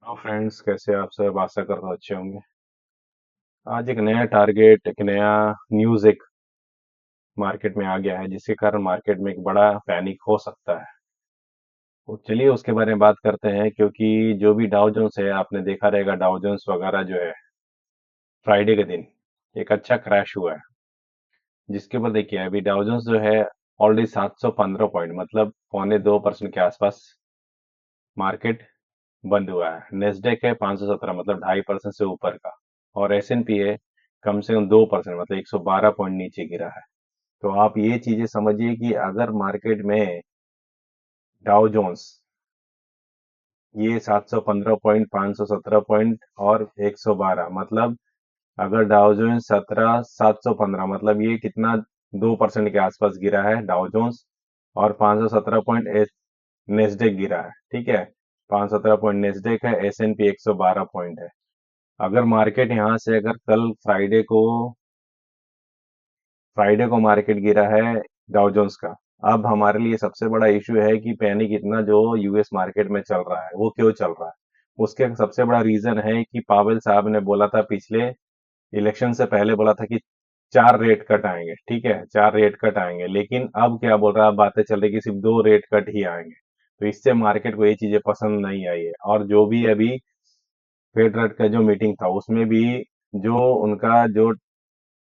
Hello friends, कैसे आप सब? आशा करता हूँ अच्छे होंगे। आज एक नया टारगेट, एक नया न्यूज़ एक मार्केट में आ गया है, जिसके कारण मार्केट में एक बड़ा पैनिक हो सकता है। तो चलिए उसके बारे में बात करते हैं, क्योंकि जो भी डाउ जोन्स है, आपने देखा रहेगा डाउ जोन्स वगैरह जो है, फ्राइडे के दिन एक अच्छा क्रैश हुआ है। जिसके ऊपर देखिए, अभी डाउ जोन्स जो है ऑलरेडी 715 पॉइंट, मतलब 2.25% के आसपास मार्केट बंद हुआ है। नेस्डेक है 517, मतलब 2.5% से ऊपर का। और S&P है कम से कम 2%, मतलब 112 पॉइंट नीचे गिरा है। तो आप ये चीजें समझिए कि अगर मार्केट में डाउ जोन्स ये 715 पॉइंट, 517 पॉइंट और 112, मतलब अगर डाउ जोन्स 715, मतलब ये कितना, 2% के आसपास गिरा है डाउ जोन्स। और 517 पॉइंट नेस्डेक गिरा है, ठीक है। 517 पॉइंट नेस्डेक है, S&P 112 पॉइंट है। अगर मार्केट यहाँ से, अगर कल फ्राइडे को मार्केट गिरा है डाउ जोन्स का। अब हमारे लिए सबसे बड़ा इशू है कि पैनिक इतना जो यूएस मार्केट में चल रहा है, वो क्यों चल रहा है? उसके सबसे बड़ा रीजन है कि पावेल साहब ने बोला था, पिछले इलेक्शन से पहले बोला था कि 4 रेट कट आएंगे, ठीक है, 4 रेट कट आएंगे। लेकिन अब क्या बोल रहा है, अब बातें चल रही कि सिर्फ 2 रेट कट ही आएंगे। तो इससे मार्केट को ये चीजें पसंद नहीं आई है। और जो भी अभी फेड का जो मीटिंग था, उसमें भी जो उनका जो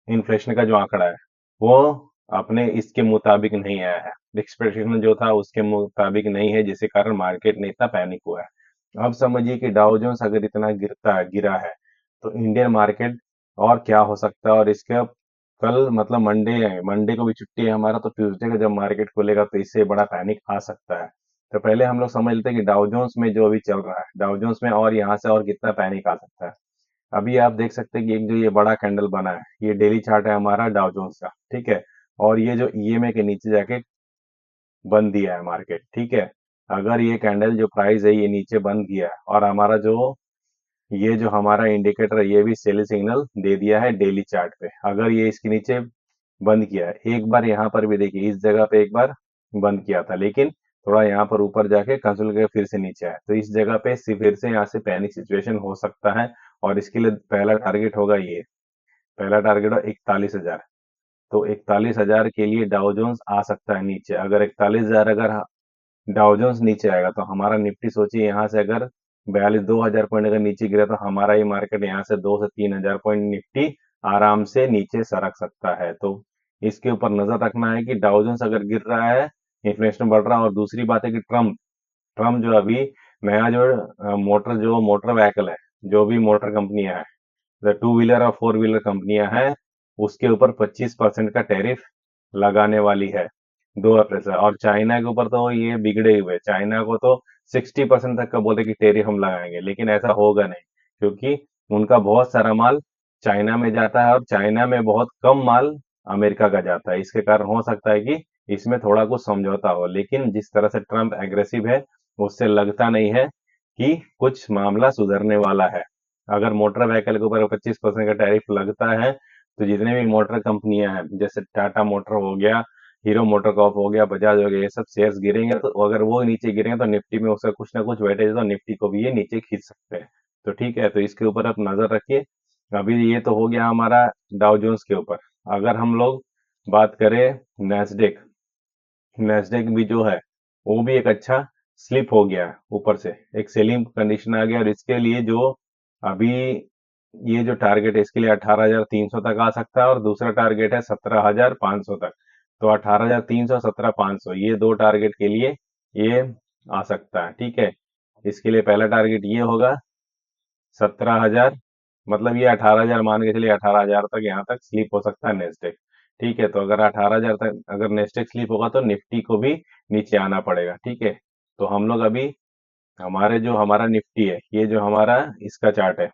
इन्फ्लेशन का जो आंकड़ा है, वो अपने इसके मुताबिक नहीं आया है। एक्सपेक्टेशन जो था उसके मुताबिक नहीं है, जिसके कारण मार्केट में इतना पैनिक हुआ है। अब समझिए कि डाउ जोन्स अगर इतना गिरा है, तो इंडियन मार्केट और क्या हो सकता है। और इसके कल, मतलब मंडे है, मंडे को भी छुट्टी है हमारा, तो ट्यूसडे का जब मार्केट खुलेगा तो इससे बड़ा पैनिक आ सकता है। तो पहले हम लोग समझ लेते हैं कि डाउ जोन्स में जो अभी चल रहा है, डाउ जोन्स में और यहाँ से और कितना पैनिक आ सकता है। अभी आप देख सकते हैं कि एक जो ये बड़ा कैंडल बना है, ये डेली चार्ट है हमारा डाउ जोन्स का, ठीक है। और ये जो ईएमए के नीचे जाके बंद दिया है मार्केट, ठीक है। अगर ये कैंडल जो प्राइस है ये नीचे बंद किया है, और हमारा जो ये जो हमारा इंडिकेटर है, ये भी सेल सिग्नल दे दिया है डेली चार्ट पे। अगर ये इसके नीचे बंद किया है, एक बार यहाँ पर भी देखिए, इस जगह पे एक बार बंद किया था, लेकिन थोड़ा यहाँ पर ऊपर जाके कंसोलिडेट करके फिर से नीचे आया, तो इस जगह पे फिर से यहाँ से पैनिक सिचुएशन हो सकता है। और इसके लिए पहला टारगेट होगा ये, पहला टारगेट हो 41,000। तो 41,000 के लिए डाउ जोन्स आ सकता है नीचे। अगर 41,000 अगर डाउ जोन्स नीचे आएगा, तो हमारा निफ्टी सोचिए यहाँ से अगर 2,हजार पॉइंट अगर नीचे गिरा, तो हमारा ये मार्केट यहाँ से 2 से 3 हजार पॉइंट निफ्टी आराम से नीचे सरक सकता है। तो इसके ऊपर नजर रखना है कि डाउ जोन्स अगर गिर रहा है, इन्फ्लेशन बढ़ रहा है। और दूसरी बात है कि ट्रम्प ट्रम्प जो अभी नया जो मोटर व्हीकल है, जो भी मोटर कंपनियां हैं, जो 2 व्हीलर और 4 व्हीलर कंपनियां हैं, उसके ऊपर 25% का टैरिफ लगाने वाली है 2 अप्रैल से। और चाइना के ऊपर तो ये बिगड़े हुए, चाइना को तो 60% तक का बोले कि टैरिफ हम लगाएंगे, लेकिन ऐसा होगा नहीं, क्योंकि उनका बहुत सारा माल चाइना में जाता है, और चाइना में बहुत कम माल अमेरिका का जाता है। इसके कारण हो सकता है कि इसमें थोड़ा कुछ समझौता हो, लेकिन जिस तरह से ट्रम्प एग्रेसिव है, उससे लगता नहीं है कि कुछ मामला सुधरने वाला है। अगर मोटर व्हीकल के ऊपर 25% का टैरिफ लगता है, तो जितने भी मोटर कंपनियां हैं, जैसे टाटा मोटर हो गया, हीरो मोटोकॉर्प हो गया, बजाज हो गया, ये सब शेयर्स गिरेंगे। तो अगर वो नीचे गिरेंगे, तो निफ्टी में उसका कुछ ना कुछ वेटेज है, तो निफ्टी को भी ये नीचे खींच सकते हैं। तो ठीक है, तो इसके ऊपर आप नजर रखिए। अभी ये तो हो गया हमारा डाउ जोन्स के ऊपर। अगर हम लोग बात करें नेस्डेक, नेस्डेक भी जो है, वो भी एक अच्छा स्लिप हो गया है ऊपर से, एक सेलिंग कंडीशन आ गया। और इसके लिए जो अभी ये जो टारगेट है, इसके लिए 18,300 तक आ सकता है, और दूसरा टारगेट है 17,500 तक। तो 18,300, 17,500, ये दो टारगेट के लिए ये आ सकता है, ठीक है। इसके लिए पहला टारगेट ये होगा 17,000, मतलब ये 18,000 मान के चलिए, 18,000 तक यहाँ तक स्लिप हो सकता है नेस्डेक, ठीक है। तो अगर 18,000 तक अगर नेस्डेक स्लिप होगा, तो निफ्टी को भी नीचे आना पड़ेगा, ठीक है। तो हम लोग अभी, हमारे जो हमारा निफ्टी है, ये जो हमारा इसका चार्ट है,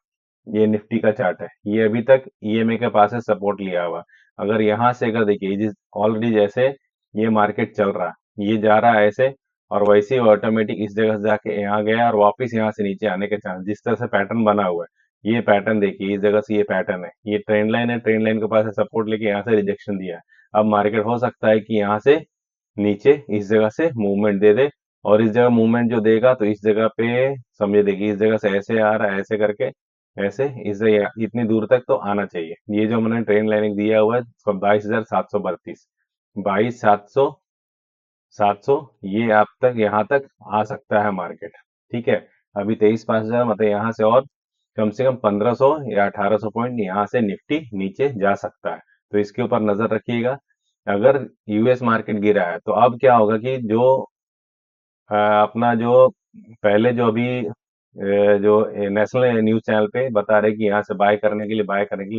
ये निफ्टी का चार्ट है, ये अभी तक ईएमए के पास है, सपोर्ट लिया हुआ। अगर यहाँ से अगर देखिए, जिस ऑलरेडी जैसे ये मार्केट चल रहा है, ये जा रहा है ऐसे, और वैसे ही ऑटोमेटिक इस जगह से जाके यहाँ गया, और वापस यहाँ से नीचे आने के चांस, जिस तरह से पैटर्न बना हुआ है, ये पैटर्न देखिए, इस जगह से ये पैटर्न है, ये ट्रेंड लाइन है, ट्रेंड लाइन के पास सपोर्ट लेके यहाँ से रिजेक्शन दिया है। अब मार्केट हो सकता है कि यहाँ से नीचे इस जगह से मूवमेंट दे दे, और इस जगह मूवमेंट जो देगा तो इस जगह पे समझे, देखिए इस जगह से ऐसे आ रहा है, ऐसे करके ऐसे इस जगह इतनी दूर तक तो आना चाहिए। ये जो मैंने ट्रेन लाइन दिया हुआ है 22,732, 22,700, ये आप तक यहाँ तक आ सकता है मार्केट। ठीक है, अभी 23,500 मतलब यहाँ से और कम से कम 1500 या 1800 पॉइंट यहाँ से निफ्टी नीचे जा सकता है। तो इसके ऊपर नजर रखिएगा। अगर यूएस मार्केट गिरा है तो अब क्या होगा कि जो अपना जो पहले जो अभी जो नेशनल न्यूज चैनल पे बता रहे कि यहाँ से बाय करने के लिए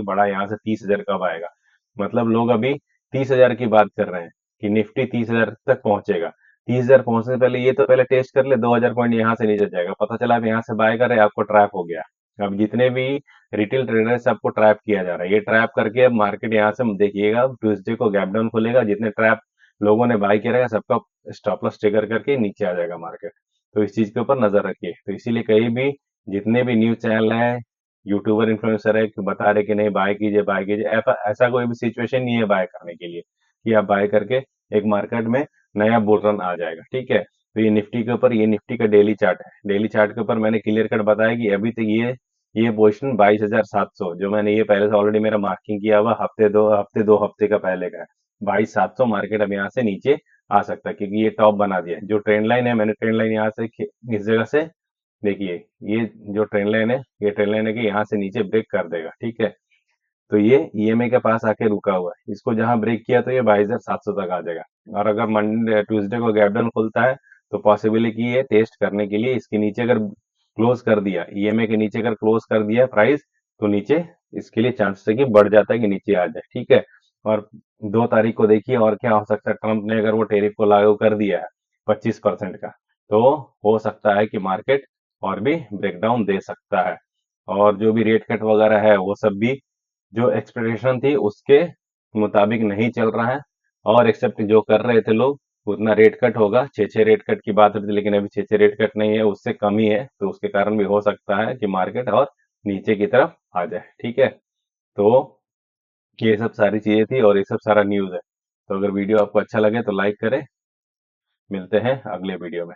बड़ा यहाँ से 30,000 कब आएगा। मतलब लोग अभी 30,000 की बात कर रहे हैं कि निफ्टी 30,000 तक पहुंचेगा। 30,000 पहुंचने से पहले ये तो पहले टेस्ट कर ले, 2,000 पॉइंट यहाँ से नीचे जाएगा, पता चला आप यहाँ से बाय कर रहे हैं, आपको ट्रैप हो गया। अब जितने भी रिटेल ट्रेडर है सबको ट्रैप किया जा रहा है। ये ट्रैप करके अब मार्केट यहाँ से देखिएगा ट्यूसडे को गैप डाउन खुलेगा, जितने ट्रैप लोगों ने बाय किया रहेगा सबका स्टॉप लॉस ट्रिगर करके नीचे आ जाएगा मार्केट। तो इस चीज के ऊपर नजर रखिए। तो इसीलिए कहीं भी जितने भी न्यूज चैनल है, यूट्यूबर इन्फ्लुएंसर है कि बता रहे कि नहीं बाय कीजिए बाय कीजिए, ऐसा ऐसा कोई भी सिचुएशन नहीं है बाय करने के लिए कि आप बाय करके एक मार्केट में नया बुल रन आ जाएगा। ठीक है, तो ये निफ्टी के ऊपर, ये निफ्टी का डेली चार्ट है। डेली चार्ट के ऊपर मैंने क्लियर कट बताया कि अभी तक ये पोजिशन 22,700 जो मैंने ये पहले से ऑलरेडी मेरा मार्किंग किया हुआ दो हफ्ते का पहले का है। 22,700 मार्केट अब यहाँ से नीचे आ सकता है क्योंकि ये टॉप बना दिया है। जो ट्रेंड लाइन है, मैंने ट्रेंड लाइन यहाँ से इस जगह से देखिए, ये जो ट्रेंड लाइन है, ये ट्रेंड लाइन है कि यहाँ से नीचे ब्रेक कर देगा। ठीक है, तो ये ईएमए के पास आके रुका हुआ है, इसको जहां ब्रेक किया तो ये 22,700 तक आ जाएगा। और अगर मंडे ट्यूसडे को गैप डाउन खुलता है तो पॉसिबिलिटी है टेस्ट करने के लिए इसके नीचे अगर क्लोज कर दिया, ईएमए के नीचे अगर क्लोज कर दिया प्राइस, तो नीचे इसके लिए चांसेस है कि बढ़ जाता है कि नीचे आ जाए। ठीक है, और 2 तारीख को देखिए और क्या हो सकता है। ट्रंप ने अगर वो टेरिफ को लागू कर दिया है 25% का, तो हो सकता है कि मार्केट और भी ब्रेकडाउन दे सकता है। और जो भी रेट कट वगैरह है वो सब भी जो एक्सपेक्टेशन थी उसके मुताबिक नहीं चल रहा है। और एक्सेप्ट जो कर रहे थे लोग उतना रेट कट होगा, 6 6 रेट कट की बात होती थी, लेकिन अभी 6 6 रेट कट नहीं है, उससे कम ही है। तो उसके कारण भी हो सकता है कि मार्केट और नीचे की तरफ आ जाए। ठीक है, तो ये सब सारी चीजें थी और ये सब सारा न्यूज़ है। तो अगर वीडियो आपको अच्छा लगे तो लाइक करें। मिलते हैं अगले वीडियो में।